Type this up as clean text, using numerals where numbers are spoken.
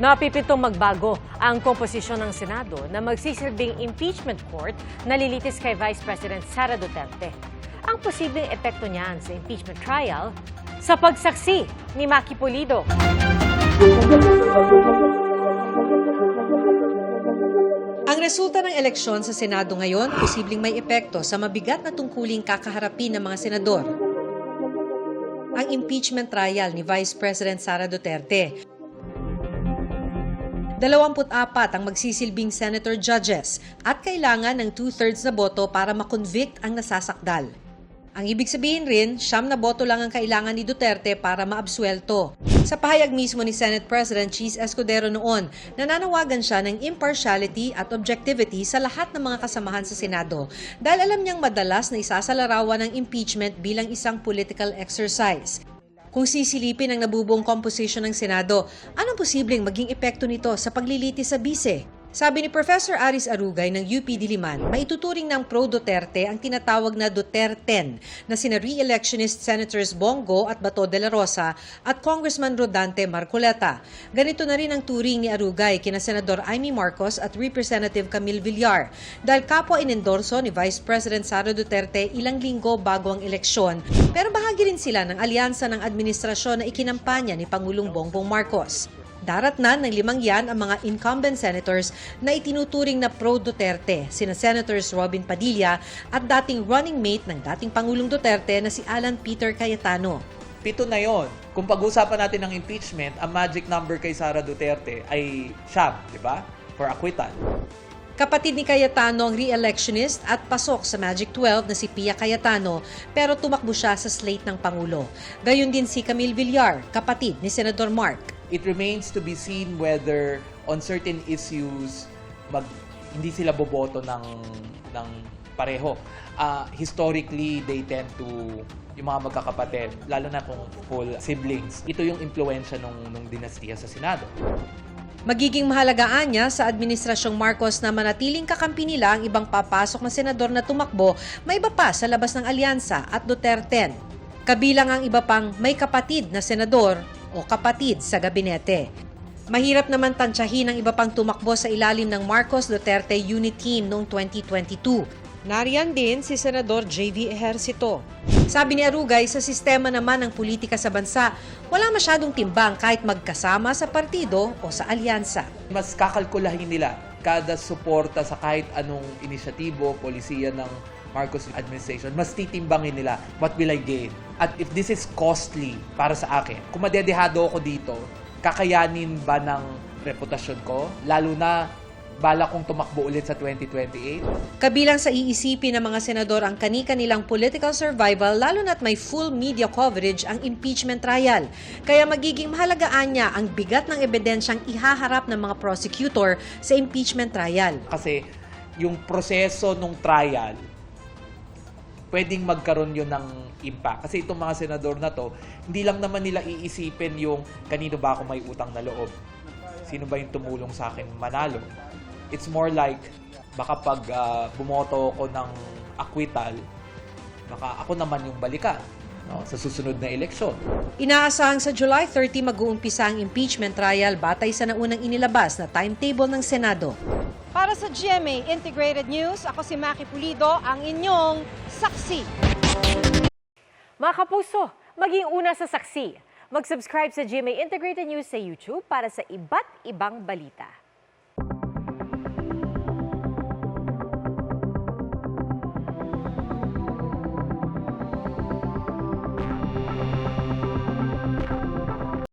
Napipitong magbago ang komposisyon ng Senado na magsisilbing impeachment court na lilitis kay Vice President Sara Duterte. Ang posibleng epekto niyan sa impeachment trial sa pagsaksi ni Maki Pulido. Ang resulta ng eleksyon sa Senado ngayon, posibleng may epekto sa mabigat na tungkuling kakaharapin ng mga senador. Ang impeachment trial ni Vice President Sara Duterte. 24 ang magsisilbing senator judges at kailangan ng 2/3 na boto para makonvict ang nasasakdal. Ang ibig sabihin rin, 9 na boto lang ang kailangan ni Duterte para maabsuelto. Sa pahayag mismo ni Senate President Cheese Escudero noon, nananawagan siya ng impartiality at objectivity sa lahat ng mga kasamahan sa Senado dahil alam niyang madalas na isasalarawan ng impeachment bilang isang political exercise. Kung sisilipin ang nabubuong composition ng Senado, anong posibleng maging epekto nito sa paglilitis sa bise? Sabi ni Professor Aris Arugay ng UP Diliman, maituturing ng pro-Duterte ang tinatawag na Duterten na sina re-electionist Senators Bongo at Bato de la Rosa at Congressman Rodante Marcoleta. Ganito na rin ang turing ni Arugay kina Senador Amy Marcos at Representative Camille Villar dahil kapwa inendorso ni Vice President Sara Duterte ilang linggo bago ang eleksyon, pero bahagi rin sila ng alyansa ng administrasyon na ikinampanya ni Pangulong Bongbong Marcos. Daratnan ng 5 yan ang mga incumbent senators na itinuturing na pro-Duterte, sina Senators Robin Padilla at dating running mate ng dating Pangulong Duterte na si Alan Peter Cayetano. 7 na yon. Kung pag-usapan natin ng impeachment, ang magic number kay Sara Duterte ay 9, di ba? For acquittal. Kapatid ni Cayetano ang re-electionist at pasok sa Magic 12 na si Pia Cayetano pero tumakbo siya sa slate ng Pangulo. Gayon din si Camille Villar, kapatid ni Senador Mark. It remains to be seen whether on certain issues hindi sila boboto ng pareho. Historically, they tend to, yung mga magkakapatid, lalo na kung full siblings, ito yung impluensya nung dinastiya sa Senado. Magiging mahalagaan niya sa Administrasyong Marcos na manatiling kakampi nila ang ibang papasok na senador na tumakbo, may iba pa sa labas ng alyansa at Duterten. Kabilang ang iba pang may kapatid na senador o kapatid sa gabinete. Mahirap naman tansyahin ang iba pang tumakbo sa ilalim ng Marcos Duterte Unit Team noong 2022. Nariyan din si Senador J.V. Ejercito. Sabi ni Arugay, sa sistema naman ng politika sa bansa, wala masyadong timbang kahit magkasama sa partido o sa alyansa. Mas kakalkulahin nila kada suporta sa kahit anong inisyatibo, polisiya ng Marcos administration, mas titimbangin nila, what will I gain? At if this is costly para sa akin, kung madedehado ako dito, kakayanin ba ng reputasyon ko? Lalo na bala kong tumakbo ulit sa 2028? Kabilang sa iisipin ng mga senador ang kani-kanilang political survival lalo na't may full media coverage ang impeachment trial. Kaya magiging mahalagaan niya ang bigat ng ebidensyang ihaharap ng mga prosecutor sa impeachment trial. Kasi yung proseso ng trial, pwedeng magkaroon yun ng impact. Kasi itong mga senador na to, hindi lang naman nila iisipin yung kanino ba ako may utang na loob. Sino ba yung tumulong sa akin manalo? It's more like, baka pag bumoto ako ng acquittal, baka ako naman yung balikan sa susunod na eleksyon. Inaasahang sa July 30 mag-uumpisa ang impeachment trial batay sa naunang inilabas na timetable ng Senado. Para sa GMA Integrated News, ako si Maki Pulido, ang inyong saksi. Mga kapuso, maging una sa saksi. Mag-subscribe sa GMA Integrated News sa YouTube para sa iba't ibang balita.